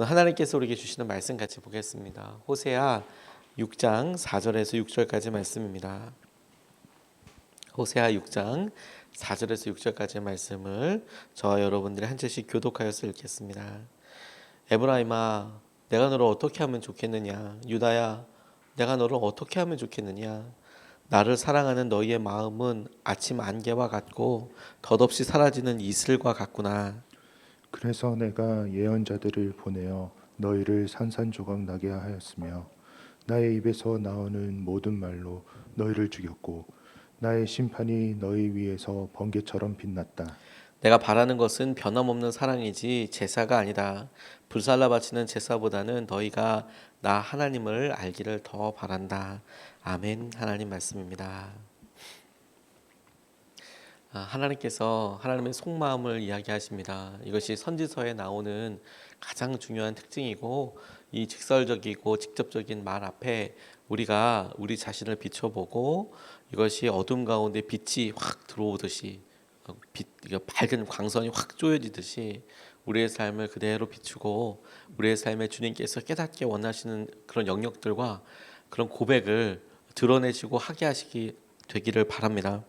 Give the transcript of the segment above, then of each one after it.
오늘 하나님께서 우리에게 주시는 말씀 같이 보겠습니다. 호세아 6장 4절에서 6절까지 말씀입니다. 호세아 6장 4절에서 6절까지 말씀을 저와 여러분들이 한 절씩 교독하여서 읽겠습니다. 에브라임아, 내가 너를 어떻게 하면 좋겠느냐? 유다야, 내가 너를 어떻게 하면 좋겠느냐? 나를 사랑하는 너희의 마음은 아침 안개와 같고 덧없이 사라지는 이슬과 같구나. 그래서 내가 예언자들을 보내어 너희를 산산조각 나게 하였으며 나의 입에서 나오는 모든 말로 너희를 죽였고 나의 심판이 너희 위에서 번개처럼 빛났다. 내가 바라는 것은 변함없는 사랑이지 제사가 아니다. 불살라 바치는 제사보다는 너희가 나 하나님을 알기를 더 바란다. 아멘. 하나님 말씀입니다. 하나님께서 하나님의 속마음을 이야기하십니다. 이것이 선지서에 나오는 가장 중요한 특징이고, 이 직설적이고 직접적인 말 앞에 우리가 우리 자신을 비춰보고 이것이 어둠 가운데 빛이 확 들어오듯이 밝은 광선이 확 쪼여지듯이 우리의 삶을 그대로 비추고 우리의 삶에 주님께서 깨닫게 원하시는 그런 영역들과 그런 고백을 드러내시고 하게 하시기 되기를 바랍니다.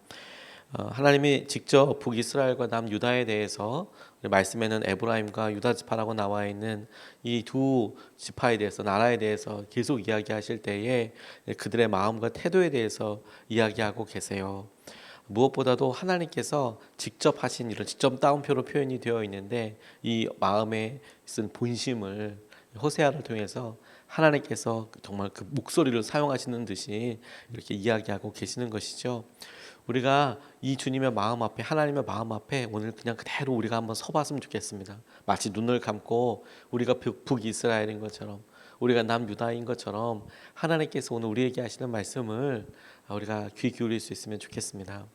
하나님이 직접 북이스라엘과 남유다에 대해서 말씀에는 에브라임과 유다 지파라고 나와 있는 이 두 지파에 대해서, 나라에 대해서 계속 이야기하실 때에 그들의 마음과 태도에 대해서 이야기하고 계세요. 무엇보다도 하나님께서 직접 하신 일을 직접 따옴표로 표현이 되어 있는데, 이 마음에 쓴 본심을 호세아를 통해서 하나님께서 정말 그 목소리를 사용하시는 듯이 이렇게 이야기하고 계시는 것이죠. 우리가 이 주님의 마음 앞에, 하나님의 마음 앞에 오늘 그냥 그대로 우리가 한번 서봤으면 좋겠습니다. 마치 눈을 감고 우리가 북이스라엘인 것처럼, 우리가 남유다인 것처럼 하나님께서 오늘 우리에게 하시는 말씀을 우리가 귀 기울일 수 있으면 좋겠습니다.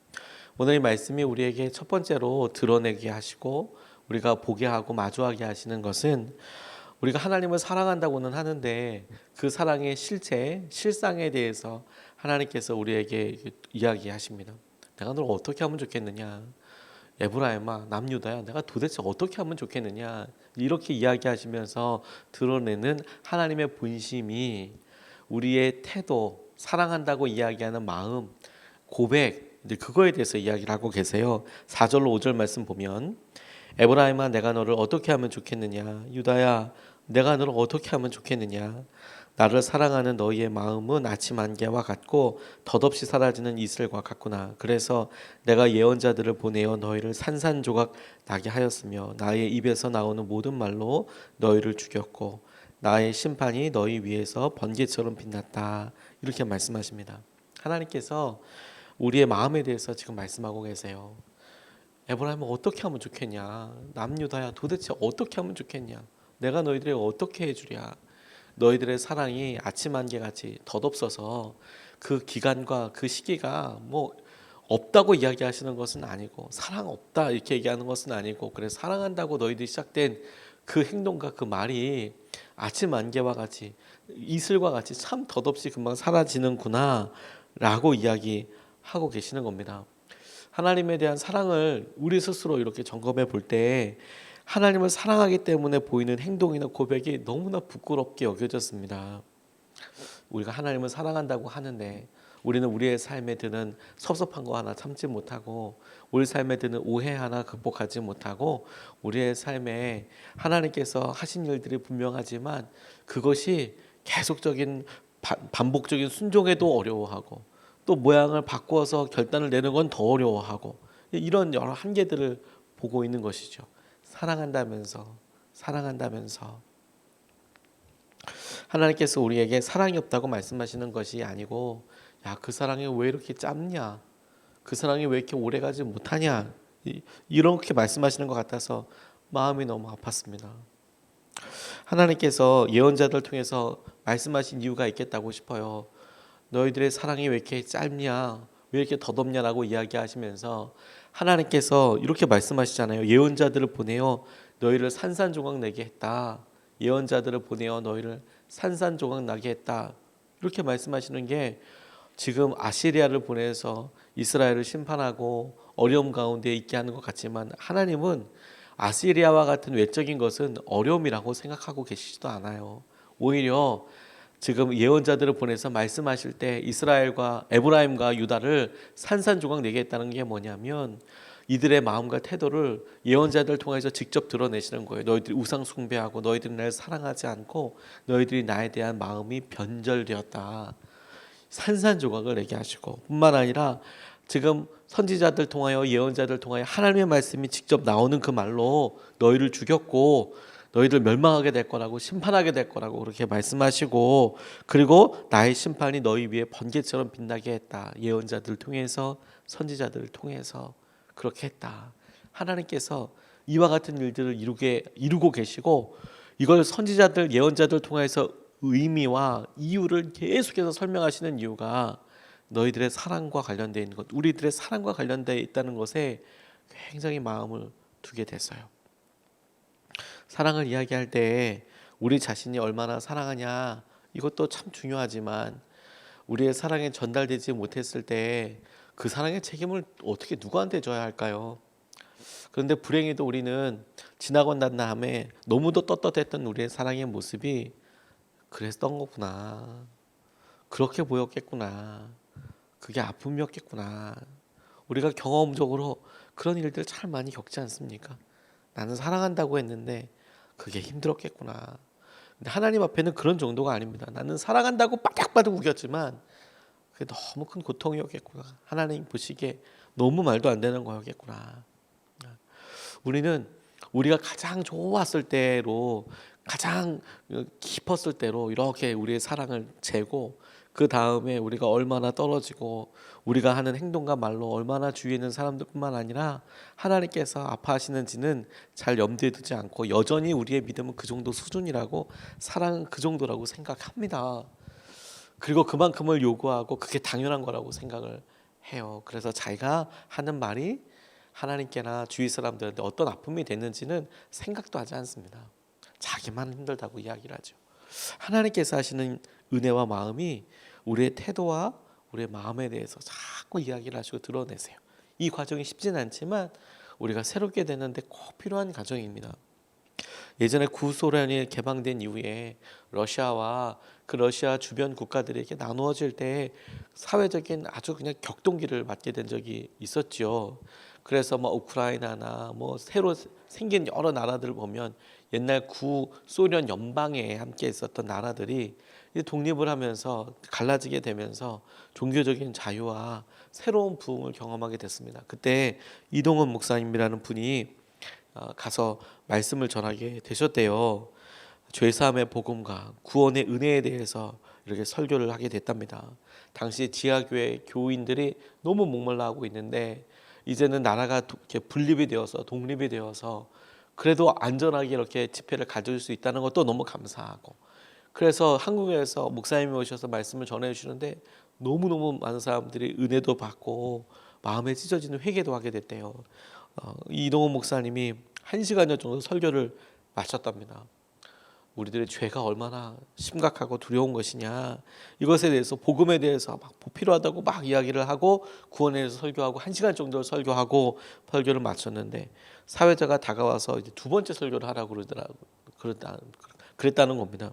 오늘 이 말씀이 우리에게 첫 번째로 드러내게 하시고 우리가 보게 하고 마주하게 하시는 것은, 우리가 하나님을 사랑한다고는 하는데 그 사랑의 실체, 실상에 대해서 하나님께서 우리에게 이야기하십니다. 내가 널 어떻게 하면 좋겠느냐? 에브라임아, 남유다야, 내가 도대체 어떻게 하면 좋겠느냐? 이렇게 이야기하시면서 드러내는 하나님의 본심이 우리의 태도, 사랑한다고 이야기하는 마음, 고백, 그거에 대해서 이야기를 하고 계세요. 4절로 5절 말씀 보면, 에브라임아, 내가 너를 어떻게 하면 좋겠느냐? 유다야, 내가 너를 어떻게 하면 좋겠느냐? 나를 사랑하는 너희의 마음은 아침 안개와 같고 덧없이 사라지는 이슬과 같구나. 그래서 내가 예언자들을 보내어 너희를 산산조각 나게 하였으며 나의 입에서 나오는 모든 말로 너희를 죽였고 나의 심판이 너희 위에서 번개처럼 빛났다. 이렇게 말씀하십니다. 하나님께서 우리의 마음에 대해서 지금 말씀하고 계세요. 에브라임은 어떻게 하면 좋겠냐? 남유다야, 도대체 어떻게 하면 좋겠냐? 내가 너희들에게 어떻게 해주랴? 너희들의 사랑이 아침 안개같이 덧없어서 그 기간과 그 시기가 뭐 없다고 이야기하시는 것은 아니고, 사랑 없다 이렇게 얘기하는 것은 아니고, 그래 사랑한다고 너희들이 시작된 그 행동과 그 말이 아침 안개와 같이, 이슬과 같이 참 덧없이 금방 사라지는구나 라고 이야기하고 계시는 겁니다. 하나님에 대한 사랑을 우리 스스로 이렇게 점검해 볼 때 하나님을 사랑하기 때문에 보이는 행동이나 고백이 너무나 부끄럽게 여겨졌습니다. 우리가 하나님을 사랑한다고 하는데 우리는 우리의 삶에 드는 섭섭한 거 하나 참지 못하고, 우리 삶에 드는 오해 하나 극복하지 못하고, 우리의 삶에 하나님께서 하신 일들이 분명하지만 그것이 계속적인 반복적인 순종에도 어려워하고, 또 모양을 바꾸어서 결단을 내는 건 더 어려워하고, 이런 여러 한계들을 보고 있는 것이죠. 사랑한다면서 하나님께서 우리에게 사랑이 없다고 말씀하시는 것이 아니고, 야, 그 사랑이 왜 이렇게 짧냐? 그 사랑이 왜 이렇게 오래가지 못하냐? 이렇게 말씀하시는 것 같아서 마음이 너무 아팠습니다. 하나님께서 예언자들 통해서 말씀하신 이유가 있겠다고 싶어요. 너희들의 사랑이 왜 이렇게 짧냐? 왜 이렇게 덧없냐라고 이야기하시면서 하나님께서 이렇게 말씀하시잖아요. 예언자들을 보내어 너희를 산산조각 내게 했다. 예언자들을 보내어 너희를 산산조각 나게 했다. 이렇게 말씀하시는 게, 지금 아시리아를 보내서 이스라엘을 심판하고 어려움 가운데 있게 하는 것 같지만, 하나님은 아시리아와 같은 외적인 것은 어려움이라고 생각하고 계시지도 않아요. 오히려 지금 예언자들을 보내서 말씀하실 때 이스라엘과 에브라임과 유다를 산산조각 내게 했다는 게 뭐냐면 이들의 마음과 태도를 예언자들 통해서 직접 드러내시는 거예요. 너희들이 우상 숭배하고 너희들이 나를 사랑하지 않고 너희들이 나에 대한 마음이 변절되었다. 산산조각을 내게 하시고 뿐만 아니라 지금 선지자들 통하여 예언자들 통하여 하나님의 말씀이 직접 나오는 그 말로 너희를 죽였고 너희들 멸망하게 될 거라고 심판하게 될 거라고 그렇게 말씀하시고 그리고 나의 심판이 너희 위에 번개처럼 빛나게 했다. 예언자들을 통해서 선지자들을 통해서 그렇게 했다. 하나님께서 이와 같은 일들을 이루고 계시고 이걸 선지자들 예언자들 통해서 의미와 이유를 계속해서 설명하시는 이유가 너희들의 사랑과 관련되어 있는 것, 우리들의 사랑과 관련되어 있다는 것에 굉장히 마음을 두게 됐어요. 사랑을 이야기할 때 우리 자신이 얼마나 사랑하냐 이것도 참 중요하지만 우리의 사랑이 전달되지 못했을 때 그 사랑의 책임을 어떻게 누구한테 져야 할까요? 그런데 불행히도 우리는 지나고 난 다음에 너무도 떳떳했던 우리의 사랑의 모습이 그랬던 거구나. 그렇게 보였겠구나. 그게 아픔이었겠구나. 우리가 경험적으로 그런 일들 참 많이 겪지 않습니까? 나는 사랑한다고 했는데 그게 힘들었겠구나. 근데 하나님 앞에는 그런 정도가 아닙니다. 나는 사랑한다고 빠닥빠닥 우겼지만 그게 너무 큰 고통이었겠구나. 하나님 보시기에 너무 말도 안 되는 거였겠구나. 우리는 우리가 가장 좋았을 때로 가장 깊었을 때로 이렇게 우리의 사랑을 재고 그 다음에 우리가 얼마나 떨어지고 우리가 하는 행동과 말로 얼마나 주위에 있는 사람들뿐만 아니라 하나님께서 아파하시는지는 잘 염두에 두지 않고 여전히 우리의 믿음은 그 정도 수준이라고 사랑은 그 정도라고 생각합니다. 그리고 그만큼을 요구하고 그게 당연한 거라고 생각을 해요. 그래서 자기가 하는 말이 하나님께나 주위 사람들한테 어떤 아픔이 됐는지는 생각도 하지 않습니다. 자기만 힘들다고 이야기를 하죠. 하나님께서 하시는 은혜와 마음이 우리의 태도와 우리의 마음에 대해서 자꾸 이야기를 하시고 드러내세요. 이 과정이 쉽진 않지만 우리가 새롭게 되는데 꼭 필요한 과정입니다. 예전에 구소련이 개방된 이후에 러시아와 그 러시아 주변 국가들에게 나누어질 때 사회적인 아주 그냥 격동기를 맞게 된 적이 있었죠. 그래서 뭐 우크라이나나 뭐 새로 생긴 여러 나라들을 보면 옛날 구소련 연방에 함께 있었던 나라들이 독립을 하면서 갈라지게 되면서 종교적인 자유와 새로운 부흥을 경험하게 됐습니다. 그때 이동원 목사님이라는 분이 가서 말씀을 전하게 되셨대요. 죄사함의 복음과 구원의 은혜에 대해서 이렇게 설교를 하게 됐답니다. 당시 지하교회 교인들이 너무 목말라 하고 있는데 이제는 나라가 이렇게 분립이 되어서 독립이 되어서 그래도 안전하게 이렇게 집회를 가질 수 있다는 것도 너무 감사하고 그래서 한국에서 목사님이 오셔서 말씀을 전해 주시는데 너무너무 많은 사람들이 은혜도 받고 마음에 찢어지는 회개도 하게 됐대요. 이동훈 목사님이 1시간여 정도 설교를 마쳤답니다. 우리들의 죄가 얼마나 심각하고 두려운 것이냐 이것에 대해서 복음에 대해서 막 필요하다고 막 이야기를 하고 구원에 대해서 설교하고 1시간 정도 설교하고 설교를 마쳤는데 사회자가 다가와서 이제 두 번째 설교를 하라고 그랬다는 겁니다.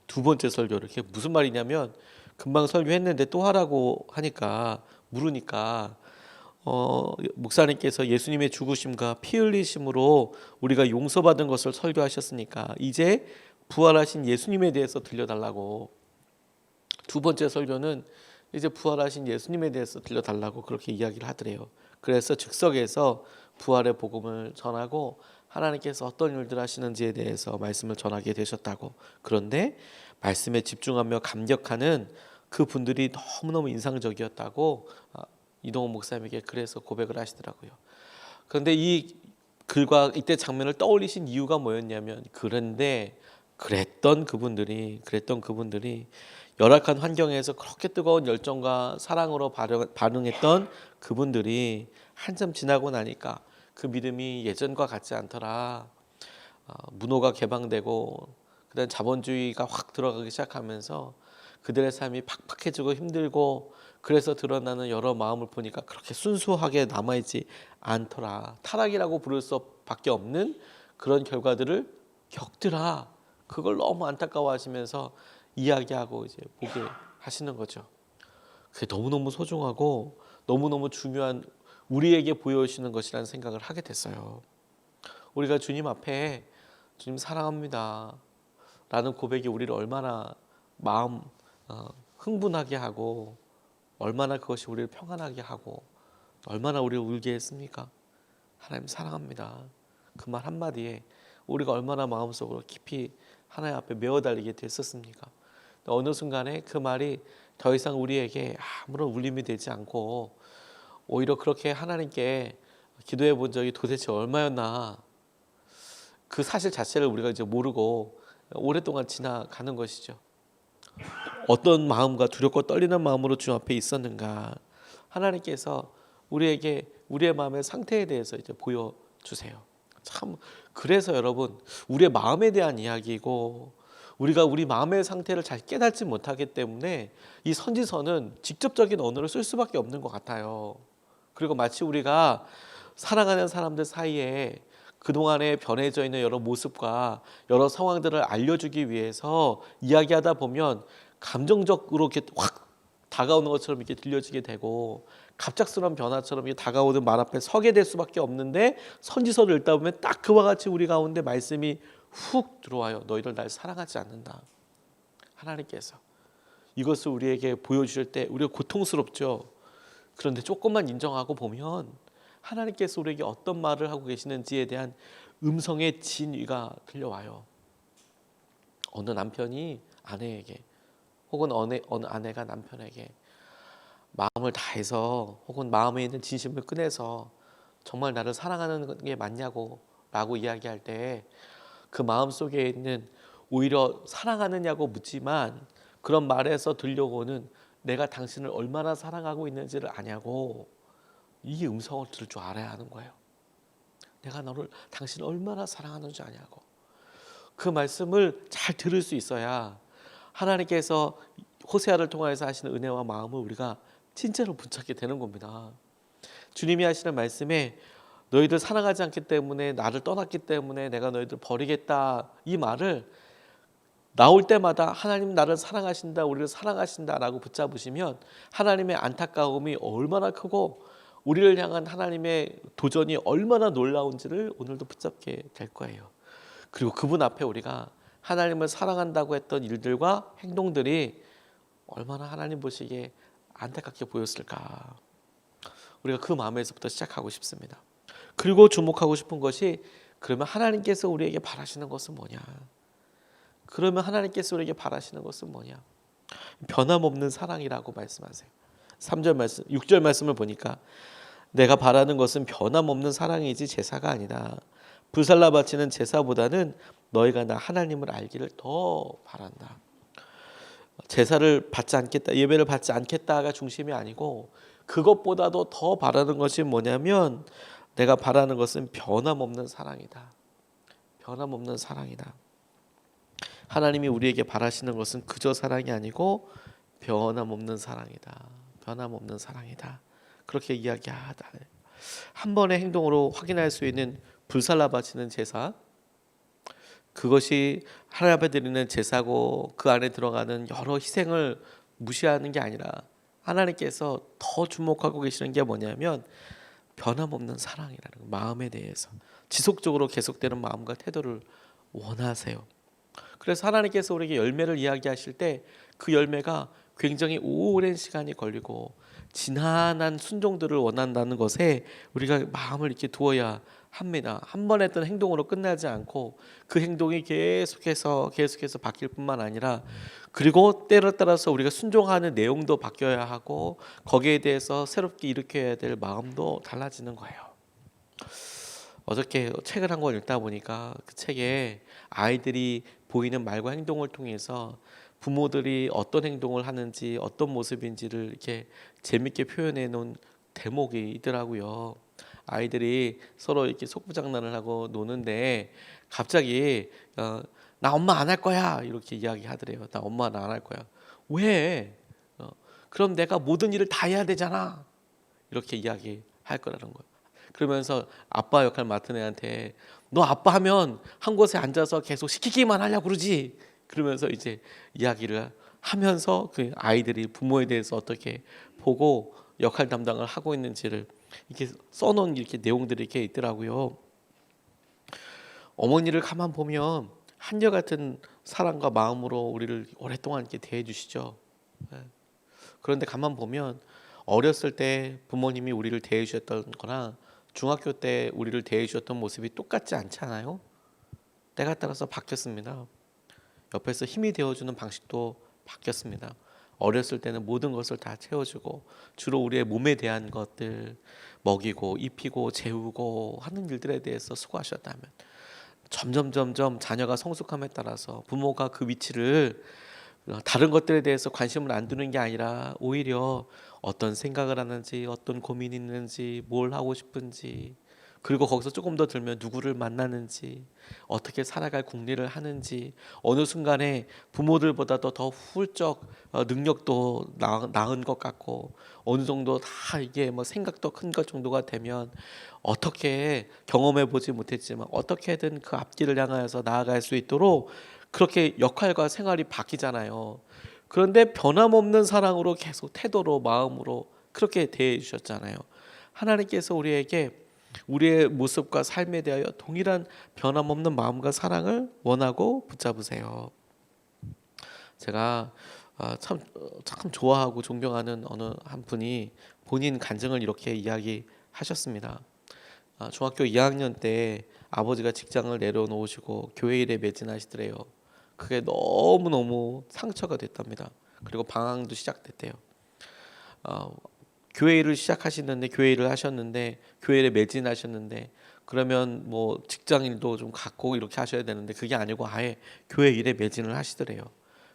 두 번째 설교를 그게 무슨 말이냐면 금방 설교했는데 또 하라고 하니까 물으니까 목사님께서 예수님의 죽으심과 피 흘리심으로 우리가 용서받은 것을 설교하셨으니까 이제 부활하신 예수님에 대해서 들려달라고 두 번째 설교는 이제 부활하신 예수님에 대해서 들려달라고 그렇게 이야기를 하더래요. 그래서 즉석에서 부활의 복음을 전하고 하나님께서 어떤 일들 하시는지에 대해서 말씀을 전하게 되셨다고. 그런데 말씀에 집중하며 감격하는 그 분들이 너무너무 인상적이었다고 이동훈 목사님에게 그래서 고백을 하시더라고요. 그런데 이 글과 이때 장면을 떠올리신 이유가 뭐였냐면 그런데 그랬던 그분들이 열악한 환경에서 그렇게 뜨거운 열정과 사랑으로 반응했던 그분들이 한참 지나고 나니까 그 믿음이 예전과 같지 않더라. 문호가 개방되고 그다음 자본주의가 확 들어가기 시작하면서 그들의 삶이 팍팍해지고 힘들고 그래서 드러나는 여러 마음을 보니까 그렇게 순수하게 남아있지 않더라. 타락이라고 부를 수밖에 없는 그런 결과들을 겪더라. 그걸 너무 안타까워하시면서 이야기하고 이제 보게 하시는 거죠. 그게 너무너무 소중하고 너무너무 중요한 우리에게 보여주시는 것이라는 생각을 하게 됐어요. 우리가 주님 앞에 주님 사랑합니다 라는 고백이 우리를 얼마나 마음 흥분하게 하고 얼마나 그것이 우리를 평안하게 하고 얼마나 우리를 울게 했습니까? 하나님 사랑합니다. 그 말 한마디에 우리가 얼마나 마음속으로 깊이 하나님 앞에 메어달리게 됐었습니까? 어느 순간에 그 말이 더 이상 우리에게 아무런 울림이 되지 않고 오히려 그렇게 하나님께 기도해 본 적이 도대체 얼마였나, 그 사실 자체를 우리가 이제 모르고 오랫동안 지나가는 것이죠. 어떤 마음과 두렵고 떨리는 마음으로 주 앞에 있었는가, 하나님께서 우리에게 우리의 마음의 상태에 대해서 이제 보여주세요. 참, 그래서 여러분, 우리의 마음에 대한 이야기이고 우리가 우리 마음의 상태를 잘 깨닫지 못하기 때문에 이 선지서는 직접적인 언어를 쓸 수밖에 없는 것 같아요. 그리고 마치 우리가 사랑하는 사람들 사이에 그동안에 변해져 있는 여러 모습과 여러 상황들을 알려주기 위해서 이야기하다 보면 감정적으로 이렇게 확 다가오는 것처럼 이렇게 들려지게 되고 갑작스러운 변화처럼 이렇게 다가오는 말 앞에 서게 될 수밖에 없는데, 선지서를 읽다 보면 딱 그와 같이 우리 가운데 말씀이 훅 들어와요. 너희들 날 사랑하지 않는다. 하나님께서 이것을 우리에게 보여주실 때 우리가 고통스럽죠. 그런데 조금만 인정하고 보면 하나님께서 우리에게 어떤 말을 하고 계시는지에 대한 음성의 진위가 들려와요. 어느 남편이 아내에게 혹은 어느 아내가 남편에게 마음을 다해서 혹은 마음에 있는 진심을 꺼내서 정말 나를 사랑하는 게 맞냐고 라고 이야기할 때 그 마음속에 있는, 오히려 사랑하느냐고 묻지만 그런 말에서 들려오는 내가 당신을 얼마나 사랑하고 있는지를 아냐고, 이 음성을 들을 줄 알아야 하는 거예요. 내가 당신을 얼마나 사랑하는지 아냐고. 그 말씀을 잘 들을 수 있어야 하나님께서 호세아를 통해서 하시는 은혜와 마음을 우리가 진짜로 붙잡게 되는 겁니다. 주님이 하시는 말씀에 너희들 사랑하지 않기 때문에, 나를 떠났기 때문에 내가 너희들 버리겠다, 이 말을 나올 때마다 하나님 나를 사랑하신다, 우리를 사랑하신다라고 붙잡으시면 하나님의 안타까움이 얼마나 크고 우리를 향한 하나님의 도전이 얼마나 놀라운지를 오늘도 붙잡게 될 거예요. 그리고 그분 앞에 우리가 하나님을 사랑한다고 했던 일들과 행동들이 얼마나 하나님 보시기에 안타깝게 보였을까. 우리가 그 마음에서부터 시작하고 싶습니다. 그리고 주목하고 싶은 것이, 그러면 하나님께서 우리에게 바라시는 것은 뭐냐? 그러면 하나님께서 우리에게 바라시는 것은 뭐냐? 변함없는 사랑이라고 말씀하세요. 3절 말씀, 6절 말씀을 보니까 내가 바라는 것은 변함없는 사랑이지 제사가 아니다. 불살라 바치는 제사보다는 너희가 나 하나님을 알기를 더 바란다. 제사를 받지 않겠다, 예배를 받지 않겠다가 중심이 아니고 그것보다도 더 바라는 것이 뭐냐면, 내가 바라는 것은 변함없는 사랑이다. 변함없는 사랑이다. 하나님이 우리에게 바라시는 것은 그저 사랑이 아니고 변함없는 사랑이다. 변함없는 사랑이다. 그렇게 이야기하다. 한 번의 행동으로 확인할 수 있는 불살라 바치는 제사, 그것이 하나님 앞에 드리는 제사고 그 안에 들어가는 여러 희생을 무시하는 게 아니라 하나님께서 더 주목하고 계시는 게 뭐냐면 변함없는 사랑이라는 거, 마음에 대해서 지속적으로 계속되는 마음과 태도를 원하세요. 그래서 하나님께서 우리에게 열매를 이야기하실 때 그 열매가 굉장히 오랜 시간이 걸리고 지난한 순종들을 원한다는 것에 우리가 마음을 이렇게 두어야 합니다. 한 번 했던 행동으로 끝나지 않고 그 행동이 계속해서 바뀔 뿐만 아니라, 그리고 때를 따라서 우리가 순종하는 내용도 바뀌어야 하고 거기에 대해서 새롭게 일으켜야 될 마음도 달라지는 거예요. 어저께 책을 한 권 읽다 보니까 그 책에 아이들이 보이는 말과 행동을 통해서 부모들이 어떤 행동을 하는지 어떤 모습인지를 이렇게 재밌게 표현해 놓은 대목이 있더라고요. 아이들이 서로 이렇게 속부장난을 하고 노는데 갑자기 나 엄마 안 할 거야 이렇게 이야기하더래요. 나 엄마 안 할 거야. 왜? 그럼 내가 모든 일을 다 해야 되잖아. 이렇게 이야기할 거라는 거예요. 그러면서 아빠 역할 맡은 애한테 너 아빠 하면 한 곳에 앉아서 계속 시키기만 하려고 그러지. 그러면서 이제 이야기를 하면서 그 아이들이 부모에 대해서 어떻게 보고 역할 담당을 하고 있는지를 이렇게 써놓은 이렇게 내용들이 이렇게 있더라고요. 어머니를 가만 보면 한결같은 사랑과 마음으로 우리를 오랫동안 이렇게 대해 주시죠. 예. 그런데 가만 보면 어렸을 때 부모님이 우리를 대해 주셨던 거나 중학교 때 우리를 대해 주셨던 모습이 똑같지 않잖아요. 때가 따라서 바뀌었습니다. 옆에서 힘이 되어주는 방식도 바뀌었습니다. 어렸을 때는 모든 것을 다 채워주고 주로 우리의 몸에 대한 것들 먹이고 입히고 재우고 하는 일들에 대해서 수고하셨다면 점점 자녀가 성숙함에 따라서 부모가 그 위치를 다른 것들에 대해서 관심을 안 두는 게 아니라 오히려 어떤 생각을 하는지 어떤 고민이 있는지 뭘 하고 싶은지 그리고 거기서 조금 더 들면 누구를 만나는지 어떻게 살아갈 궁리를 하는지 어느 순간에 부모들보다도 더 훌쩍 능력도 나은 것 같고 어느 정도 다 이게 뭐 생각도 큰 것 정도가 되면 어떻게 경험해 보지 못했지만 어떻게든 그 앞길을 향하여서 나아갈 수 있도록 그렇게 역할과 생활이 바뀌잖아요. 그런데 변함없는 사랑으로 계속 태도로 마음으로 그렇게 대해 주셨잖아요. 하나님께서 우리에게 우리의 모습과 삶에 대하여 동일한 변함없는 마음과 사랑을 원하고 붙잡으세요. 제가 참 좋아하고 존경하는 어느 한 분이 본인 간증을 이렇게 이야기하셨습니다. 중학교 2학년 때 아버지가 직장을 내려놓으시고 교회 일에 매진하시더래요. 그게 너무너무 상처가 됐답니다. 그리고 방황도 시작됐대요. 교회 일을 시작하시는데 교회 일을 하셨는데 교회 일에 매진하셨는데 그러면 뭐 직장 일도 좀 갖고 이렇게 하셔야 되는데 그게 아니고 아예 교회 일에 매진을 하시더래요.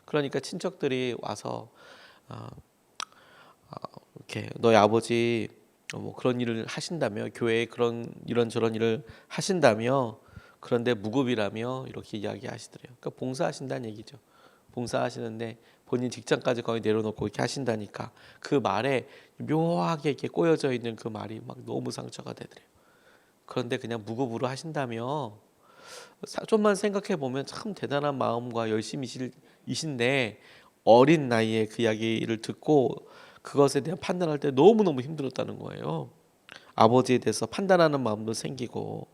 그러니까 친척들이 와서 이렇게 너희 아버지 뭐 그런 일을 하신다며 교회에 그런 이런저런 일을 하신다며 그런데 무급이라며 이렇게 이야기하시더래요. 그러니까 봉사하신다는 얘기죠. 봉사하시는데 본인 직장까지 거의 내려놓고 이렇게 하신다니까 그 말에 묘하게 이렇게 꼬여져 있는 그 말이 막 너무 상처가 되더래요. 그런데 그냥 무급으로 하신다며 좀만 생각해 보면 참 대단한 마음과 열심이신데 어린 나이에 그 이야기를 듣고 그것에 대한 판단할 때 너무너무 힘들었다는 거예요. 아버지에 대해서 판단하는 마음도 생기고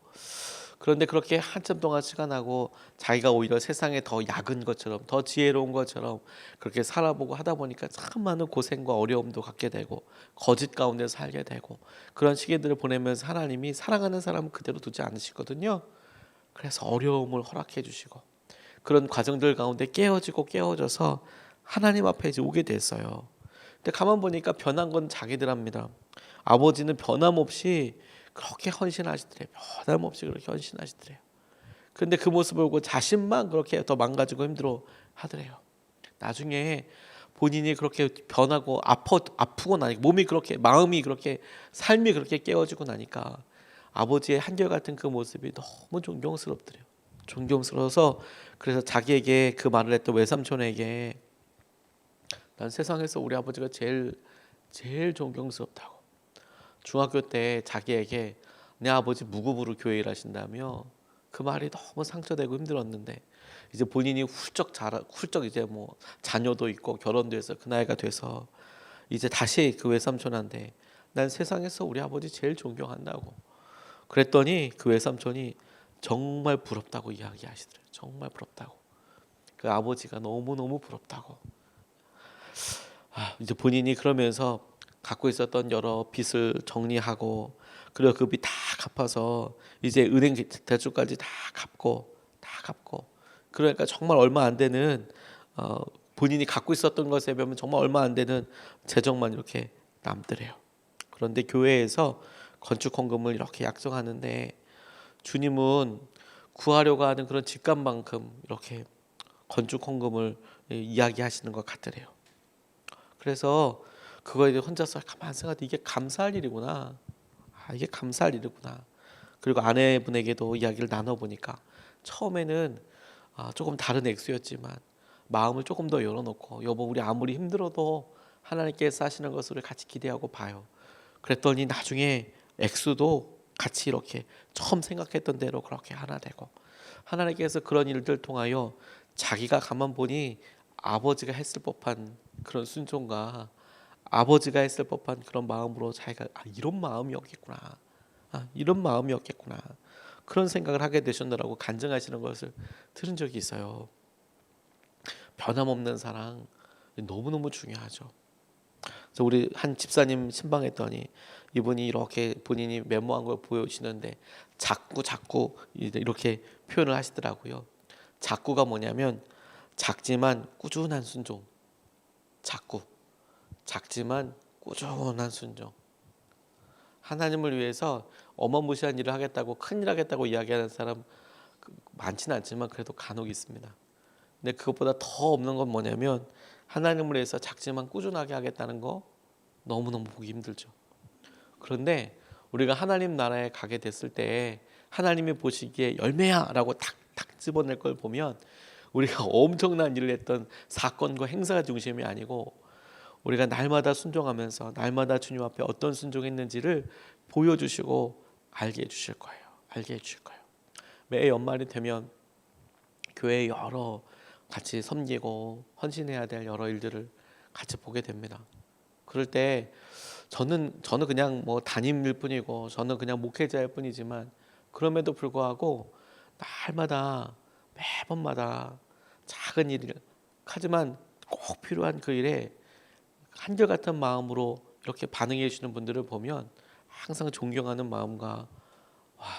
그런데 그렇게 한참 동안 시간하고 자기가 오히려 세상에 더 약은 것처럼 더 지혜로운 것처럼 그렇게 살아보고 하다 보니까 참 많은 고생과 어려움도 갖게 되고 거짓 가운데 살게 되고 그런 시기들을 보내면서 하나님이 사랑하는 사람은 그대로 두지 않으시거든요. 그래서 어려움을 허락해 주시고 그런 과정들 가운데 깨어져서 하나님 앞에 이제 오게 됐어요. 근데 가만 보니까 변한 건 자기들합니다. 아버지는 변함없이 그렇게 헌신하시더래요. 변함없이 그렇게 헌신하시더래요. 그런데 그 모습을 보고 자신만 그렇게 더 망가지고 힘들어 하더래요. 나중에 본인이 그렇게 변하고 아프고 나니까 몸이 그렇게 마음이 그렇게 삶이 그렇게 깨어지고 나니까 아버지의 한결같은 그 모습이 너무 존경스럽더래요. 존경스러워서 그래서 자기에게 그 말을 했던 외삼촌에게 난 세상에서 우리 아버지가 제일 존경스럽다고. 중학교 때 자기에게 내 아버지 무급으로 교회 일하신다며 그 말이 너무 상처되고 힘들었는데 이제 본인이 훌쩍 이제 뭐 자녀도 있고 결혼도 해서 그 나이가 돼서 이제 다시 그 외삼촌한테 난 세상에서 우리 아버지 제일 존경한다고 그랬더니 그 외삼촌이 정말 부럽다고 이야기하시더래요. 정말 부럽다고. 그 아버지가 너무너무 부럽다고. 이제 본인이 그러면서 갖고 있었던 여러 빚을 정리하고 그리고 그 빚 다 갚아서 이제 은행 대출까지 다 갚고 그러니까 정말 얼마 안 되는 본인이 갖고 있었던 것에 비하면 정말 얼마 안 되는 재정만 이렇게 남더래요. 그런데 교회에서 건축 헌금을 이렇게 약속하는데 주님은 구하려고 하는 그런 집값만큼 이렇게 건축 헌금을 이야기하시는 것 같더래요. 그래서 그거에 대해 혼자서 가만 생각해 이게 감사할 일이구나. 이게 감사할 일이구나. 그리고 아내분에게도 이야기를 나눠보니까 처음에는 조금 다른 액수였지만 마음을 조금 더 열어놓고 여보 우리 아무리 힘들어도 하나님께서 하시는 것을 같이 기대하고 봐요. 그랬더니 나중에 액수도 같이 이렇게 처음 생각했던 대로 그렇게 하나 되고, 하나님께서 그런 일들 통하여 자기가 가만 보니 아버지가 했을 법한 그런 순종과 아버지가 했을 법한 그런 마음으로 자기가 이런 마음이었겠구나, 이런 마음이었겠구나, 그런 생각을 하게 되셨느라고 간증하시는 것을 들은 적이 있어요. 변함없는 사랑 너무너무 중요하죠. 그래서 우리 한 집사님 신방했더니 이분이 이렇게 본인이 메모한 걸 보여주시는데 자꾸 이렇게 표현을 하시더라고요. 자꾸가 뭐냐면 작지만 꾸준한 순종. 작지만 꾸준한 순종. 하나님을 위해서 어마무시한 일을 하겠다고, 큰일 하겠다고 이야기하는 사람 많지는 않지만 그래도 간혹 있습니다. 근데 그것보다 더 없는 건 뭐냐면 하나님을 위해서 작지만 꾸준하게 하겠다는 거 너무너무 보기 힘들죠. 그런데 우리가 하나님 나라에 가게 됐을 때 하나님이 보시기에 열매야 라고 탁탁 집어낼 걸 보면 우리가 엄청난 일을 했던 사건과 행사가 중심이 아니고 우리가 날마다 순종하면서 날마다 주님 앞에 어떤 순종했는지를 보여주시고 알게 해주실 거예요. 매 연말이 되면 교회에 여러 같이 섬기고 헌신해야 될 여러 일들을 같이 보게 됩니다. 그럴 때 저는 그냥 뭐 담임일 뿐이고 저는 그냥 목회자일 뿐이지만 그럼에도 불구하고 날마다 매번마다 작은 일을 하지만 꼭 필요한 그 일에 한결같은 마음으로 이렇게 반응해 주시는 분들을 보면 항상 존경하는 마음과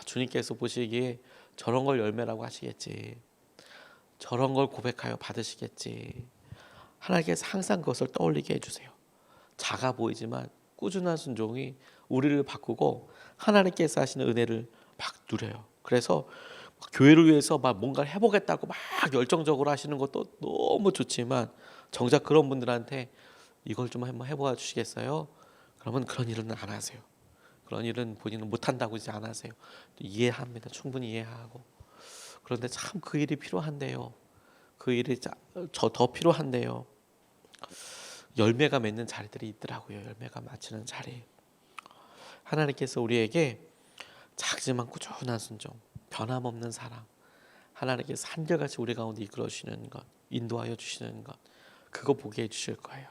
주님께서 보시기에 저런 걸 열매라고 하시겠지, 저런 걸 고백하여 받으시겠지, 하나님께서 항상 그것을 떠올리게 해주세요. 작아 보이지만 꾸준한 순종이 우리를 바꾸고 하나님께서 하시는 은혜를 막 누려요. 그래서 교회를 위해서 막 뭔가를 해보겠다고 막 열정적으로 하시는 것도 너무 좋지만 정작 그런 분들한테 이걸 좀 한번 해봐 주시겠어요? 그러면 그런 일은 안 하세요. 그런 일은 본인은 못한다고 이제 안 하세요. 이해합니다. 충분히 이해하고. 그런데 참 그 일이 필요한데요. 그 일이 더 필요한데요. 열매가 맺는 자리들이 있더라고요. 열매가 맺히는 자리. 하나님께서 우리에게 작지만 꾸준한 순종, 변함없는 사랑, 하나님께서 한결같이 우리 가운데 이끌어 주시는 것, 인도하여 주시는 것, 그거 보게 해주실 거예요.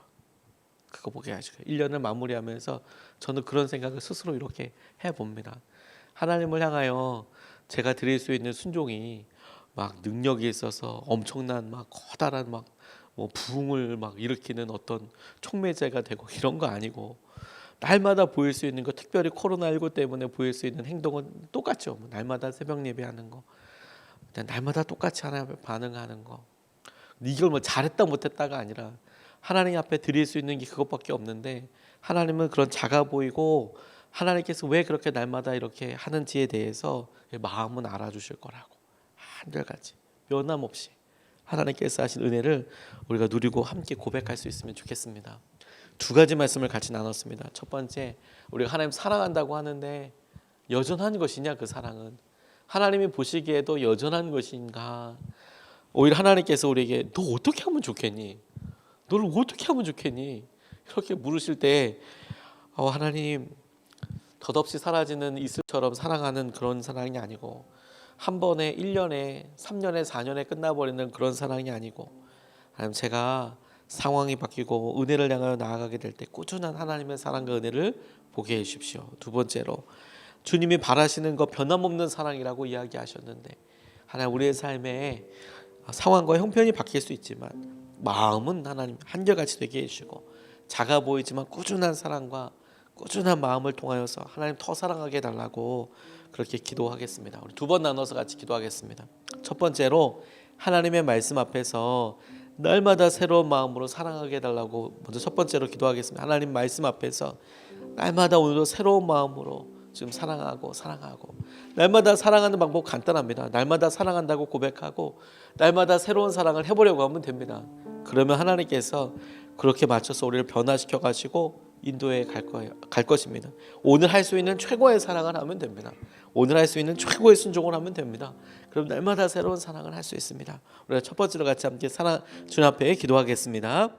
1년을 마무리하면서 저는 그런 생각을 스스로 이렇게 해봅니다. 하나님을 향하여 제가 드릴 수 있는 순종이 막 능력이 있어서 엄청난 막 커다란 막 뭐 부흥을 막 일으키는 어떤 촉매제가 되고 이런 거 아니고 날마다 보일 수 있는 거, 특별히 코로나19 때문에 보일 수 있는 행동은 똑같죠. 날마다 새벽 예배하는 거, 날마다 똑같이 하나님 앞에 반응하는 거. 이걸 뭐 잘했다 못했다가 아니라 하나님 앞에 드릴 수 있는 게 그것밖에 없는데 하나님은 그런 작아 보이고 하나님께서 왜 그렇게 날마다 이렇게 하는지에 대해서 마음은 알아주실 거라고, 한결같이 변함없이 하나님께서 하신 은혜를 우리가 누리고 함께 고백할 수 있으면 좋겠습니다. 두 가지 말씀을 같이 나눴습니다. 첫 번째, 우리가 하나님 사랑한다고 하는데 여전한 것이냐, 그 사랑은 하나님이 보시기에도 여전한 것인가. 오히려 하나님께서 우리에게 너 어떻게 하면 좋겠니? 너를 어떻게 하면 좋겠니? 이렇게 물으실 때 하나님, 덧없이 사라지는 이슬처럼 사랑하는 그런 사랑이 아니고 한 번에 1년에 3년에 4년에 끝나버리는 그런 사랑이 아니고 하나님, 제가 상황이 바뀌고 은혜를 향하여 나아가게 될 때 꾸준한 하나님의 사랑과 은혜를 보게 해주십시오. 두 번째로, 주님이 바라시는 것 변함없는 사랑이라고 이야기하셨는데 하나님, 우리의 삶에 상황과 형편이 바뀔 수 있지만 마음은 하나님 한결같이 되게 해주시고 작아 보이지만 꾸준한 사랑과 꾸준한 마음을 통하여서 하나님 더 사랑하게 해달라고 그렇게 기도하겠습니다. 우리 두 번 나눠서 같이 기도하겠습니다. 첫 번째로, 하나님의 말씀 앞에서 날마다 새로운 마음으로 사랑하게 해달라고 먼저 첫 번째로 기도하겠습니다. 하나님 말씀 앞에서 날마다 오늘도 새로운 마음으로 지금 사랑하고 날마다 사랑하는 방법 간단합니다. 날마다 사랑한다고 고백하고 날마다 새로운 사랑을 해보려고 하면 됩니다. 그러면 하나님께서 그렇게 맞춰서 우리를 변화시켜 가시고 인도에 갈 것입니다. 오늘 할 수 있는 최고의 사랑을 하면 됩니다. 오늘 할 수 있는 최고의 순종을 하면 됩니다. 그럼 날마다 새로운 사랑을 할 수 있습니다. 우리가 첫 번째로 같이 함께 주님 앞에 기도하겠습니다.